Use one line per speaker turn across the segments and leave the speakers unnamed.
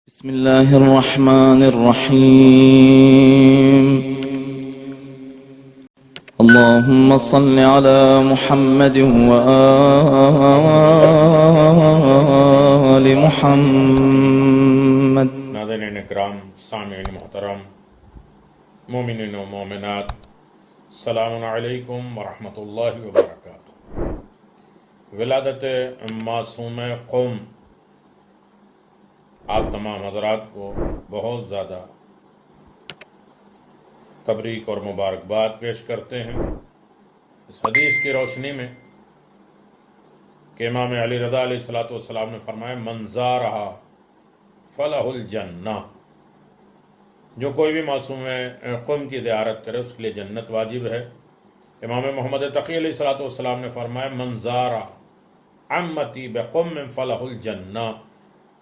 بسم الله الرحمن الرحيم. اللهم صل على محمد وآل محمد.
ناظرین اکرام، سامعین محترم، مومنین و مومنات، السلام علیکم ورحمۃ اللہ وبرکاتہ۔ ولادت معصوم قم آپ تمام حضرات کو بہت زیادہ تبریک اور مبارکباد پیش کرتے ہیں اس حدیث کی روشنی میں کہ امام علی رضا علیہ السلام نے فرمایا من زارہا فلہ الجنہ، جو کوئی بھی معصوم قم کی زیارت کرے اس کے لیے جنت واجب ہے۔ امام محمد تقی علیہ السلام نے فرمایا من زار عمتی بقم فلہ الجنہ،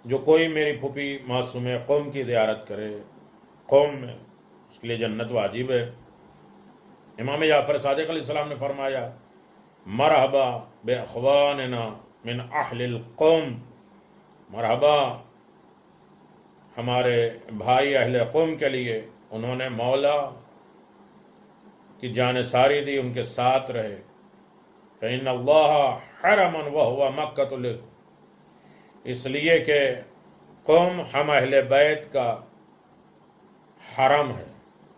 جو کوئی میری پھوپھی معصوم قم کی زیارت کرے قوم میں اس کے لیے جنت واجب ہے۔ امام جعفر صادق علیہ السلام نے فرمایا مرحبا باخواننا من اہل القوم، مرحبا ہمارے بھائی اہل قوم کے لیے، انہوں نے مولا کی جانثاری دی، ان کے ساتھ رہے۔ فإن اللہ حرما وہو مکۃ، اس لیے کہ قوم ہم اہل بیت کا حرم ہے،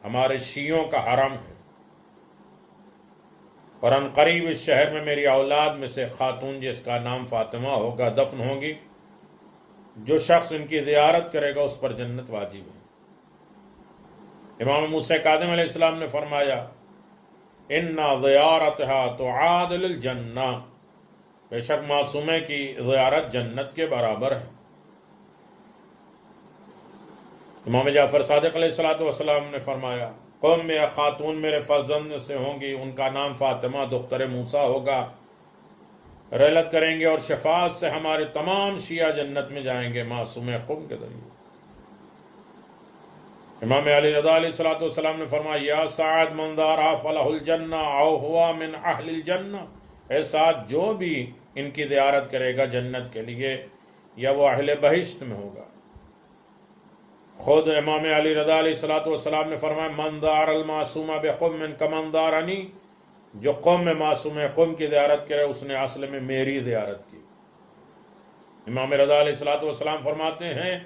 ہمارے شیعوں کا حرم ہے، اور ان قریب اس شہر میں میری اولاد میں سے خاتون جس کا نام فاطمہ ہوگا دفن ہوں گی، جو شخص ان کی زیارت کرے گا اس پر جنت واجب ہے۔ امام موسیٰ کاظم علیہ السلام نے فرمایا ان زیارتها تعادل الجنہ، بے شک معصومے کی زیارت جنت کے برابر ہے۔ امام جعفر صادق علیہ السلام نے فرمایا قوم میں خاتون میرے فرزند سے ہوں گی، ان کا نام فاطمہ دختر موسیٰ ہوگا، رحلت کریں گے اور شفاعت سے ہمارے تمام شیعہ جنت میں جائیں گے معصوم قوم کے ذریعے۔ امام علی رضا علیہ السلام نے فرمایا یا سعد من زارہا فلہ الجنہ او ہوا من اہل الجنہ، اے سعد جو بھی ان کی زیارت کرے گا جنت کے لیے یا وہ اہل بہشت میں ہوگا۔ خود امام علی رضا علیہ السلام نے فرمایا من زار المعصوم بقم کمن زارنی، جو قوم میں معصوم قوم کی زیارت کرے اس نے اصل میں میری زیارت کی۔ امام رضا علیہ السلام فرماتے ہیں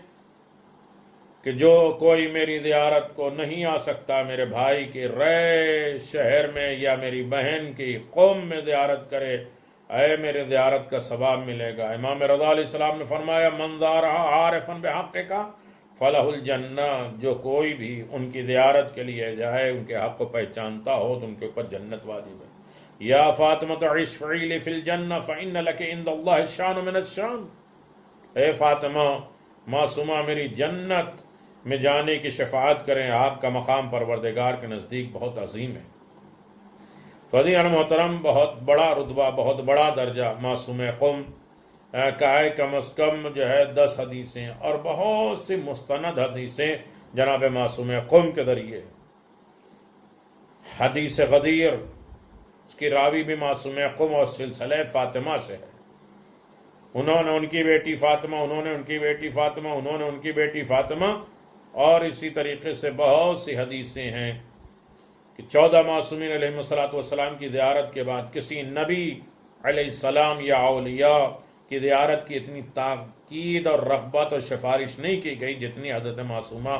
کہ جو کوئی میری زیارت کو نہیں آ سکتا، میرے بھائی کی رے شہر میں یا میری بہن کی قوم میں زیارت کرے، اے میرے زیارت کا ثواب ملے گا۔ امام رضا علیہ السلام نے فرمایا من زارہا عارفا بحقک فلہ الجنہ، جو کوئی بھی ان کی زیارت کے لیے جائے ان کے حق کو پہچانتا ہو تو ان کے اوپر جنت واجب ہے۔ یا فاطمہ اشفعی لی فی الجنہ فإن لک عند اللہ الشان من الشان، اے فاطمہ معصومہ میری جنت میں جانے کی شفاعت کریں، آپ کا مقام پروردگار کے نزدیک بہت عظیم ہے۔ تو عزیزان محترم، بہت بڑا رتبہ، بہت بڑا درجہ معصوم قوم کا ہے۔ کم از کم جو ہے 10 حدیثیں اور بہت سی مستند حدیثیں جناب معصوم قوم کے ذریعے۔ حدیث غدیر اس کی راوی بھی معصوم قوم اور سلسلہ فاطمہ سے ہے، انہوں نے ان کی بیٹی فاطمہ، انہوں نے ان کی بیٹی فاطمہ، انہوں نے ان کی بیٹی فاطمہ، اور اسی طریقے سے بہت سی حدیثیں ہیں کہ 14 معصومین علیہ السلام کی زیارت کے بعد کسی نبی علیہ السلام یا اولیاء کی زیارت کی اتنی تاکید اور رغبت اور سفارش نہیں کی گئی جتنی حضرت معصومہ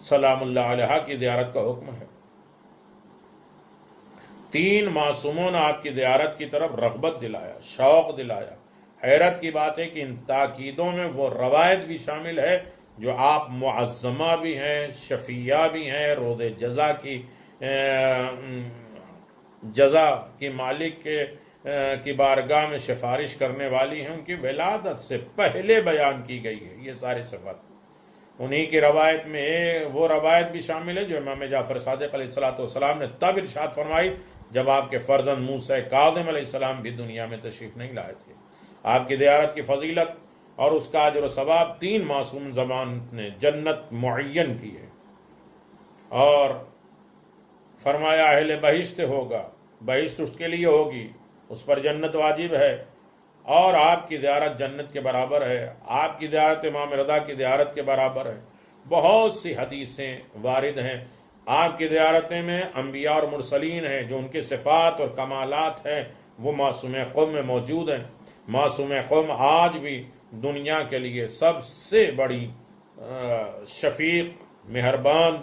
سلام اللہ علیہا کی زیارت کا حکم ہے۔ 3 معصوموں نے آپ کی زیارت کی طرف رغبت دلایا، شوق دلایا۔ حیرت کی بات ہے کہ ان تاکیدوں میں وہ روایت بھی شامل ہے جو آپ معظمہ بھی ہیں، شفیعہ بھی ہیں، روز جزا کی مالک کی بارگاہ میں سفارش کرنے والی ہیں، ان کی ولادت سے پہلے بیان کی گئی ہے یہ ساری صفات۔ انہی کی روایت میں وہ روایت بھی شامل ہے جو امام جعفر صادق علیہ السلام نے تب ارشاد فرمائی جب آپ کے فرزند موسیٰ کاظم علیہ السلام بھی دنیا میں تشریف نہیں لائے تھے۔ آپ کی زیارت کی فضیلت اور اس کا اجر و ثواب 3 معصوم زمان نے جنت معین کی ہے، اور فرمایا اہل بہشت ہوگا، بہشت اس کے لیے ہوگی، اس پر جنت واجب ہے۔ اور آپ کی زیارت جنت کے برابر ہے، آپ کی زیارت امام رضا کی زیارت کے برابر ہے۔ بہت سی حدیثیں وارد ہیں، آپ کی زیارتیں میں انبیاء اور مرسلین ہیں، جو ان کے صفات اور کمالات ہیں وہ معصوم قوم میں موجود ہیں۔ معصوم قوم آج بھی دنیا کے لیے سب سے بڑی شفیق، مہربان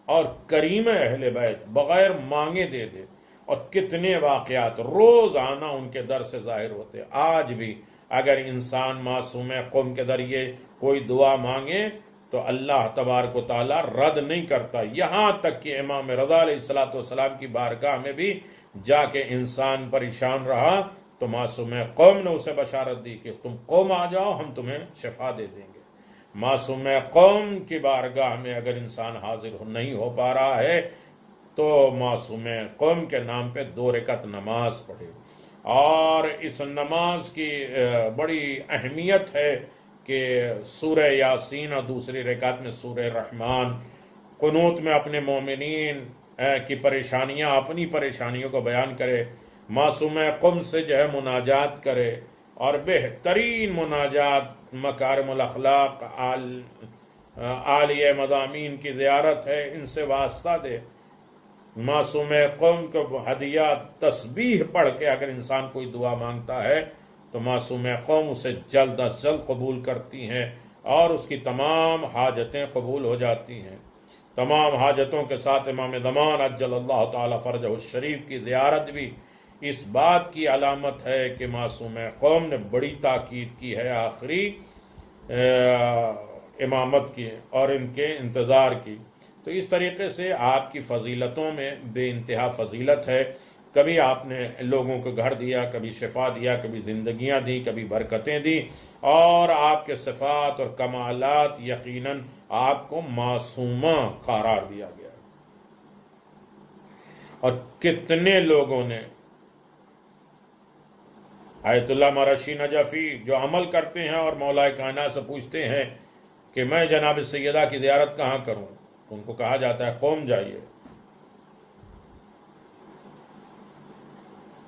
اور کریم اہل بیت، بغیر مانگے دے دے، اور کتنے واقعات روزانہ ان کے در سے ظاہر ہوتے۔ آج بھی اگر انسان معصوم قوم کے ذریعے کوئی دعا مانگے تو اللہ تبارک و تعالیٰ رد نہیں کرتا، یہاں تک کہ امام رضا علیہ السلام کی بارگاہ میں بھی جا کے انسان پریشان رہا تو معصوم قوم نے اسے بشارت دی کہ تم قوم آ جاؤ، ہم تمہیں شفا دے دیں گے۔ معصوم قوم کی بارگاہ میں اگر انسان حاضر نہیں ہو پا رہا ہے تو معصوم قوم کے نام پہ 2 رکعت نماز پڑھے، اور اس نماز کی بڑی اہمیت ہے کہ سورہ یاسین اور دوسری رکعت میں سورہ رحمان، قنوت میں اپنے مومنین کی پریشانیاں، اپنی پریشانیوں کو بیان کرے، معصوم قوم سے جو ہے مناجات کرے، اور بہترین مناجات مکارم الاخلاق عالیہ مضامین کی زیارت ہے، ان سے واسطہ دے۔ معصوم قوم کو ہدیات تسبیح پڑھ کے اگر انسان کوئی دعا مانگتا ہے تو معصوم قوم اسے جلد از جلد قبول کرتی ہیں اور اس کی تمام حاجتیں قبول ہو جاتی ہیں۔ تمام حاجتوں کے ساتھ امام زمان عجل اللہ تعالی فرجہ الشریف کی زیارت بھی اس بات کی علامت ہے کہ معصوم قوم نے بڑی تاکید کی ہے آخری امامت کی اور ان کے انتظار کی۔ تو اس طریقے سے آپ کی فضیلتوں میں بے انتہا فضیلت ہے۔ کبھی آپ نے لوگوں کو گھر دیا، کبھی شفا دیا، کبھی زندگیاں دی، کبھی برکتیں دی، اور آپ کے صفات اور کمالات یقیناً آپ کو معصومہ قرار دیا گیا۔ اور کتنے لوگوں نے آیت اللہ مرشی نجفی جو عمل کرتے ہیں اور مولا کائنات سے پوچھتے ہیں کہ میں جناب سیدہ کی زیارت کہاں کروں، ان کو کہا جاتا ہے قوم جائیے،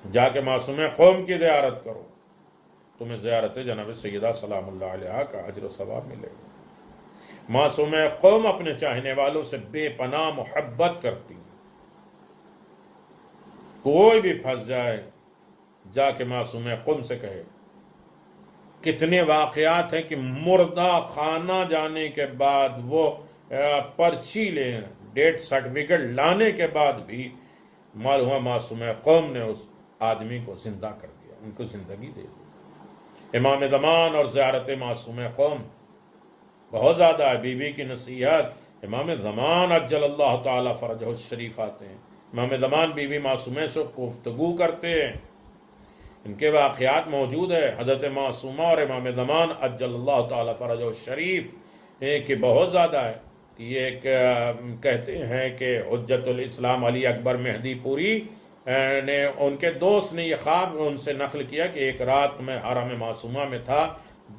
جا کے معصوم قوم کی زیارت کرو، تمہیں زیارت جناب سیدہ سلام اللہ علیہ کا اجر و ثواب ملے گا۔ معصوم قوم اپنے چاہنے والوں سے بے پناہ محبت کرتی، کوئی بھی پھنس جائے جا کے معصوم قوم سے کہے۔ کتنے واقعات ہیں کہ مردہ خانہ جانے کے بعد وہ پرچی لیں، ڈیتھ سرٹیفکیٹ لانے کے بعد بھی معلوم معصوم قوم نے اس آدمی کو زندہ کر دیا، ان کو زندگی دے دی۔ امام زمان اور زیارت معصوم قوم بہت زیادہ ہے۔ بی بی کی نصیحت، امام زمان عجل اللہ تعالی فرجہ الشریف آتے ہیں، امام زمان بی بی معصومہ سے گفتگو کرتے ہیں، ان کے واقعات موجود ہے۔ حضرت معصومہ اور امام زمان عجل اللہ تعالی فرجہ الشریف کہ بہت زیادہ ہے کہ یہ ایک کہتے ہیں کہ حجت الاسلام علی اکبر مہدی پوری نے، ان کے دوست نے یہ خواب ان سے نقل کیا کہ ایک رات میں حرم معصومہ میں تھا،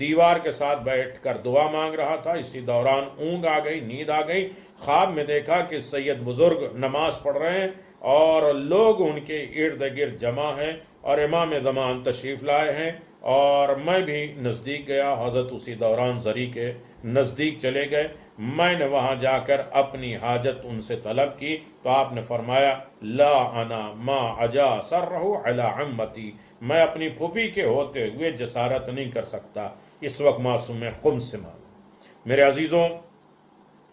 دیوار کے ساتھ بیٹھ کر دعا مانگ رہا تھا، اسی دوران اونگ آ گئی، نیند آ گئی، خواب میں دیکھا کہ سید بزرگ نماز پڑھ رہے ہیں اور لوگ ان کے ارد گرد جمع ہیں اور امام زمان تشریف لائے ہیں، اور میں بھی نزدیک گیا، حضرت اسی دوران زری کے نزدیک چلے گئے، میں نے وہاں جا کر اپنی حاجت ان سے طلب کی تو آپ نے فرمایا لا انا ما عجا سرہ علی عمتی، میں اپنی پھوپھی کے ہوتے ہوئے جسارت نہیں کر سکتا اس وقت معصوم قوم سے مانگوں۔ میرے عزیزوں،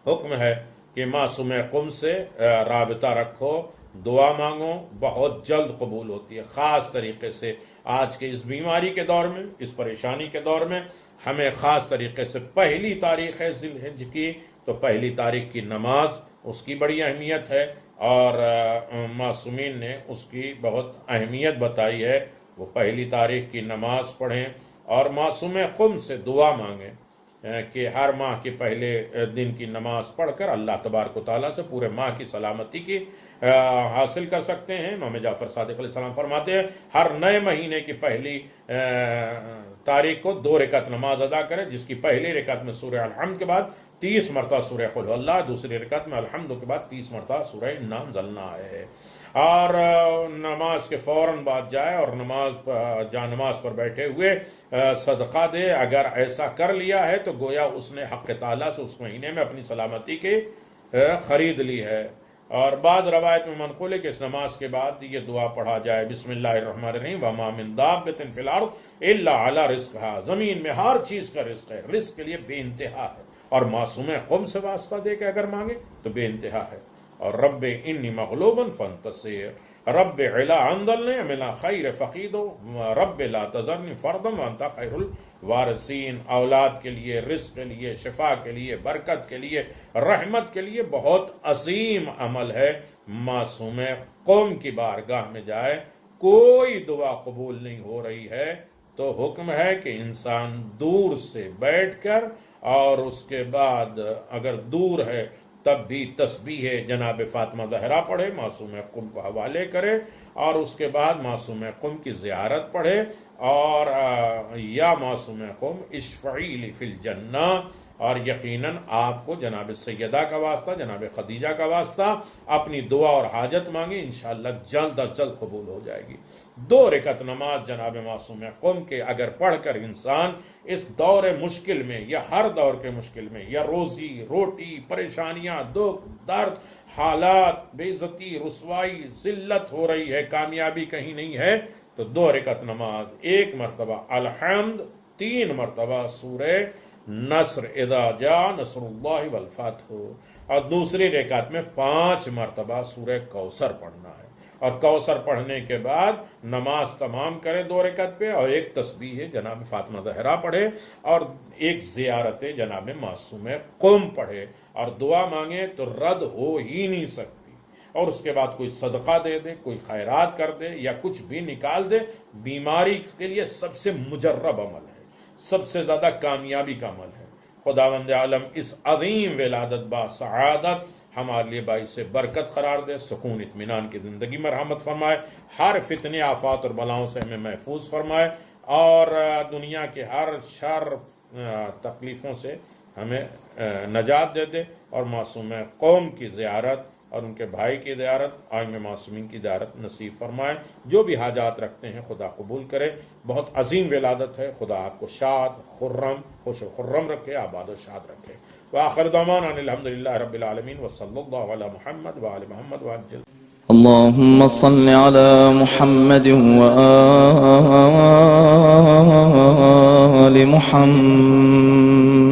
حکم ہے کہ معصوم قوم سے رابطہ رکھو، دعا مانگو، بہت جلد قبول ہوتی ہے۔ خاص طریقے سے آج کے اس بیماری کے دور میں، اس پریشانی کے دور میں ہمیں خاص طریقے سے پہلی تاریخ ہے ذی الحج کی، تو پہلی تاریخ کی نماز اس کی بڑی اہمیت ہے، اور معصومین نے اس کی بہت اہمیت بتائی ہے۔ وہ پہلی تاریخ کی نماز پڑھیں اور معصوم قوم سے دعا مانگیں کہ ہر ماہ کے پہلے دن کی نماز پڑھ کر اللہ تبارک و تعالیٰ سے پورے ماہ کی سلامتی کی حاصل کر سکتے ہیں۔ امام جعفر صادق علیہ السلام فرماتے ہیں ہر نئے مہینے کی پہلی تاریخ کو 2 رکعت نماز ادا کرے، جس کی پہلی رکعت میں سورہ الحمد کے بعد 30 مرتبہ سورہ قل هو اللہ، دوسری رکعت میں الحمد کے بعد 30 مرتبہ سورہ انا انزلنا ہے، اور نماز کے فوراً بعد جائے اور نماز پر بیٹھے ہوئے صدقہ دے۔ اگر ایسا کر لیا ہے تو گویا اس نے حق تعالیٰ سے اس مہینے میں اپنی سلامتی کی خرید لی ہے۔ اور بعض روایت میں منقول ہے کہ اس نماز کے بعد یہ دعا پڑھا جائے، بسم اللہ الرحمن الرحیم، وما من دابۃ فی الارض الا علی رزقها، زمین میں ہر چیز کا رزق ہے، رزق کے لیے بے انتہا ہے، اور معصوم قوم سے واسطہ دے کے اگر مانگے تو بے انتہا ہے۔ اور رب انی مغلوب فانتصر، رب علا انزلنی من خیر فقید، رب لا تذرنی فردا وانت خیر الوارثین۔ اولاد کے لیے، رزق کے لیے، شفا کے لیے، برکت کے لیے، رحمت کے لیے بہت عظیم عمل ہے۔ معصوم قوم کی بارگاہ میں جائے، کوئی دعا قبول نہیں ہو رہی ہے تو حکم ہے کہ انسان دور سے بیٹھ کر، اور اس کے بعد اگر دور ہے تب بھی تسبیح جناب فاطمہ زہرا پڑھے، معصوم قم کو حوالے کرے، اور اس کے بعد معصوم قم کی زیارت پڑھے، اور یا معصوم قم اشفعی لی فی الجنہ، اور یقیناً آپ کو جناب سیدہ کا واسطہ، جناب خدیجہ کا واسطہ اپنی دعا اور حاجت مانگے، انشاءاللہ جلد از جلد قبول ہو جائے گی۔ 2 رکعت نماز جناب معصوم قم کے اگر پڑھ کر انسان اس دور مشکل میں، یا ہر دور کے مشکل میں، یا روزی روٹی، پریشانیاں، دکھ درد، حالات، بے عزتی، رسوائی، ذلت ہو رہی ہے، کامیابی کہیں نہیں ہے، تو 2 رکعت نماز، 1 مرتبہ الحمد، 3 مرتبہ سورہ نصر اذا جاء نصر اللہ والفتح، اور دوسری رکعت میں 5 مرتبہ سورہ کوثر پڑھنا ہے، اور کوثر پڑھنے کے بعد نماز تمام کرے 2 رکعت پہ، اور 1 تسبیح جناب فاطمہ زہرا پڑھے، اور 1 زیارت جناب معصوم قم پڑھے، اور دعا مانگے تو رد ہو ہی نہیں سکتی۔ اور اس کے بعد کوئی صدقہ دے دے، کوئی خیرات کر دے، یا کچھ بھی نکال دے، بیماری کے لیے سب سے مجرب عمل ہے، سب سے زیادہ کامیابی کا عمل ہے۔ خداوند عالم اس عظیم ولادت با سعادت ہمارے لیے باعث برکت قرار دے، سکون اطمینان کی زندگی میں رحمت فرمائے، ہر فتنے آفات اور بلاؤں سے ہمیں محفوظ فرمائے، اور دنیا کے ہر شر تکلیفوں سے ہمیں نجات دے دے، اور معصوم قوم کی زیارت اور ان کے بھائی کی زیارت، آئمہ معصومین کی زیارت نصیب فرمائے۔ جو بھی حاجات رکھتے ہیں خدا قبول کرے، بہت عظیم ولادت ہے، خدا آپ کو شاد، خرم، خوش و خرم رکھے، آباد و شاد رکھے۔ وآخر دعوانا ان الحمدللہ رب العالمین، وصلی اللہ علی محمد وآل محمد وعجل۔
اللهم صل على محمد وآل محمد